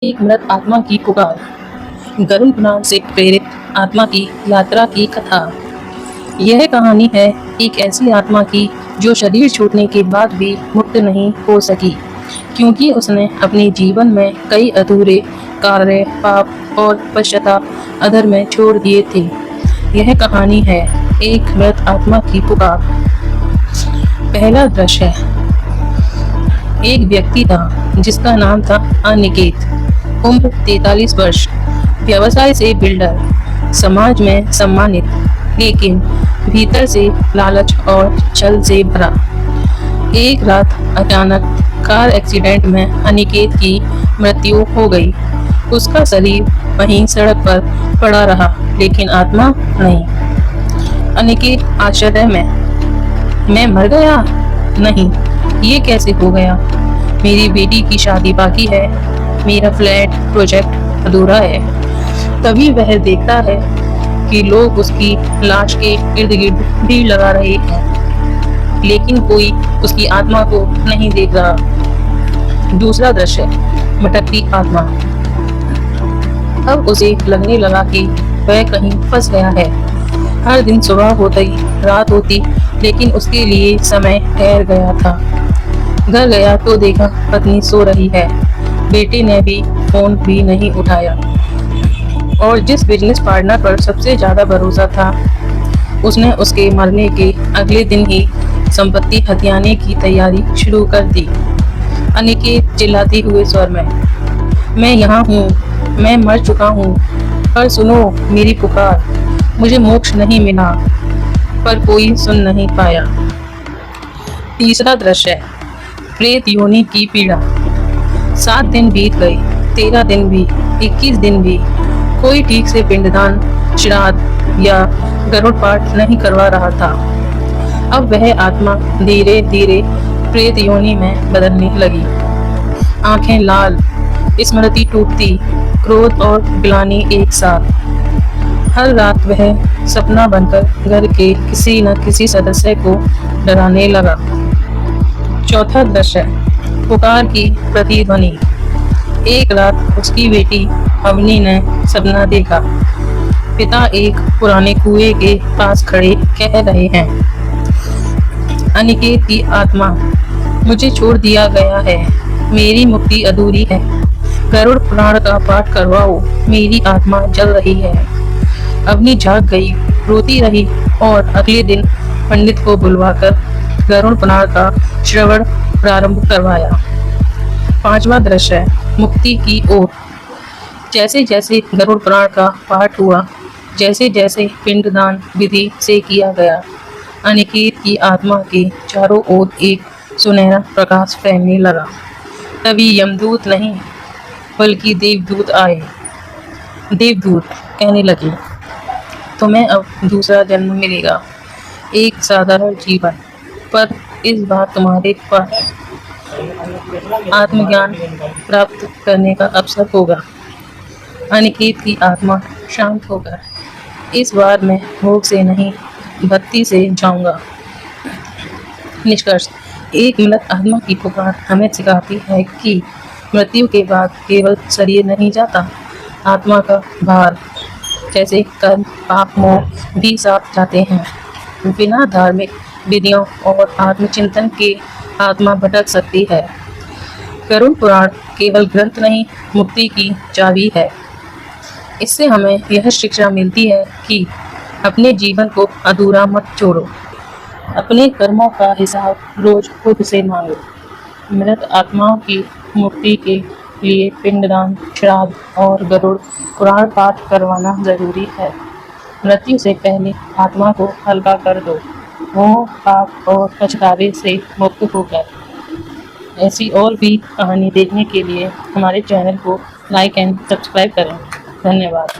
एक मृत आत्मा की पुकार। गरुड़ पुराण से प्रेरित आत्मा की यात्रा की कथा। यह कहानी है एक ऐसी आत्मा की जो शरीर छूटने के बाद भी मुक्त नहीं हो सकी, क्योंकि उसने अपने जीवन में कई अधूरे कार्य, पाप और पश्चाताप अधर में छोड़ दिए थे। यह कहानी है एक मृत आत्मा की पुकार। पहला दृश्य। एक व्यक्ति था जिसका नाम था अनिकेत। उम्र 43 वर्ष, व्यवसाय से बिल्डर, समाज में सम्मानित, लेकिन भीतर से लालच और छल से भरा। एक रात अचानक कार एक्सीडेंट में अनिकेत की मृत्यु हो गई। उसका शरीर वहीं सड़क पर पड़ा रहा, लेकिन आत्मा नहीं। अनिकेत आश्चर्य में, मैं मर गया? नहीं, ये कैसे हो गया? मेरी बेटी की शादी बाकी है, मेरा फ्लैट प्रोजेक्ट अधूरा है। तभी वह देखता है कि लोग उसकी लाश के इर्द गिर्द भीड़ लगा रहे हैं, लेकिन कोई उसकी आत्मा को नहीं देख रहा। दूसरा दृश्य। भटकती आत्मा। अब उसे लगने लगा कि वह कहीं फंस गया है। हर दिन सुबह होती रात होती, लेकिन उसके लिए समय ठहर गया था। घर गया तो देखा पत्नी सो रही है, बेटे ने भी फोन भी नहीं उठाया, और जिस बिजनेस पार्टनर पर सबसे ज्यादा भरोसा था, उसने उसके मरने के अगले दिन ही संपत्ति हथियाने की तैयारी शुरू कर दी। अनिकेत चिल्लाते हुए स्वर में, मैं यहाँ हूँ, मैं मर चुका हूँ, पर सुनो मेरी पुकार। मुझे मोक्ष नहीं मिला, पर कोई सुन नहीं पाया। तीसरा दृश्य। प्रेत योनि की पीड़ा। 7 दिन बीत गए, 13 दिन भी, 21 दिन भी। कोई ठीक से पिंडदान, श्राद्ध या गरुड़ पाठ नहीं करवा रहा था। अब वह आत्मा धीरे धीरे प्रेत योनि में बदलने लगी। आंखें लाल, स्मृति टूटती, क्रोध और ग्लानि एक साथ। हर रात वह सपना बनकर घर के किसी न किसी सदस्य को डराने लगा। चौथा दृश्य। पुकार की प्रतिध्वनि। एक रात उसकी बेटी अवनी ने सपना देखा। पिता एक पुराने कुएं के पास खड़े कह रहे हैं, अनिकेत की आत्मा, मुझे छोड़ दिया गया है, मेरी मुक्ति अधूरी है, गरुड़ पुराण का पाठ करवाओ, मेरी आत्मा जल रही है। अवनी जाग गई, रोती रही और अगले दिन पंडित को बुलवाकर गरुड़ पुराण का श्रवण प्रारंभ करवाया। पांचवा दृश्य। मुक्ति की ओर। जैसे जैसे गरुड़ पुराण का पाठ हुआ, जैसे जैसे पिंडदान विधि से किया गया, अनिकेत की आत्मा के चारों ओर एक सुनहरा प्रकाश फैलने लगा। तभी यमदूत नहीं बल्कि देवदूत आए। देवदूत कहने लगे, तुम्हें अब दूसरा जन्म मिलेगा, एक साधारण जीवन, पर इस बार तुम्हारे पास आत्मज्ञान प्राप्त करने का अवसर होगा। अनिकेत की आत्मा शांत होकर, इस बार मैं भोग से नहीं भक्ति से जाऊंगा। निष्कर्ष। एक मृत आत्मा की पुकार हमें सिखाती है कि मृत्यु के बाद केवल शरीर नहीं जाता, आत्मा का भार, जैसे कर्म, पाप, मोह भी साथ जाते हैं। बिना धार्मिक विधियों और आत्मचिंतन के आत्मा भटक सकती है। गरुड़ पुराण केवल ग्रंथ नहीं, मुक्ति की चाबी है। इससे हमें यह शिक्षा मिलती है कि अपने जीवन को अधूरा मत छोड़ो, अपने कर्मों का हिसाब रोज खुद से मांगो। मृत आत्माओं की मुक्ति के लिए पिंडदान, श्राद्ध और गरुड़ पुराण पाठ करवाना जरूरी है। मृत्यु से पहले आत्मा को हल्का कर दो, मोह, पाप और पछतावे से मुक्त होकर। ऐसी और भी कहानी देखने के लिए हमारे चैनल को लाइक एंड सब्सक्राइब करें। धन्यवाद।